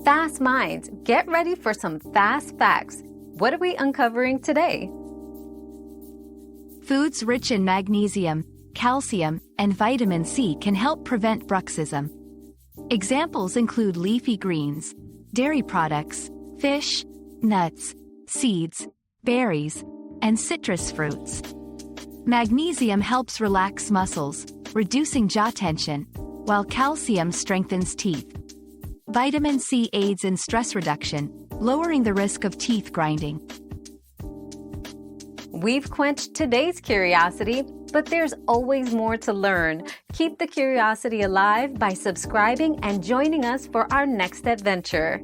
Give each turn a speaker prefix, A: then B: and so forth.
A: Fast minds, get ready for some fast facts. What are we uncovering today?
B: Foods rich in magnesium, calcium, and vitamin C can help prevent bruxism. Examples include leafy greens, dairy products, fish, nuts, seeds, berries, and citrus fruits. Magnesium helps relax muscles, reducing jaw tension, while calcium strengthens teeth. Vitamin C aids in stress reduction, lowering the risk of teeth grinding.
A: We've quenched today's curiosity, but there's always more to learn. Keep the curiosity alive by subscribing and joining us for our next adventure.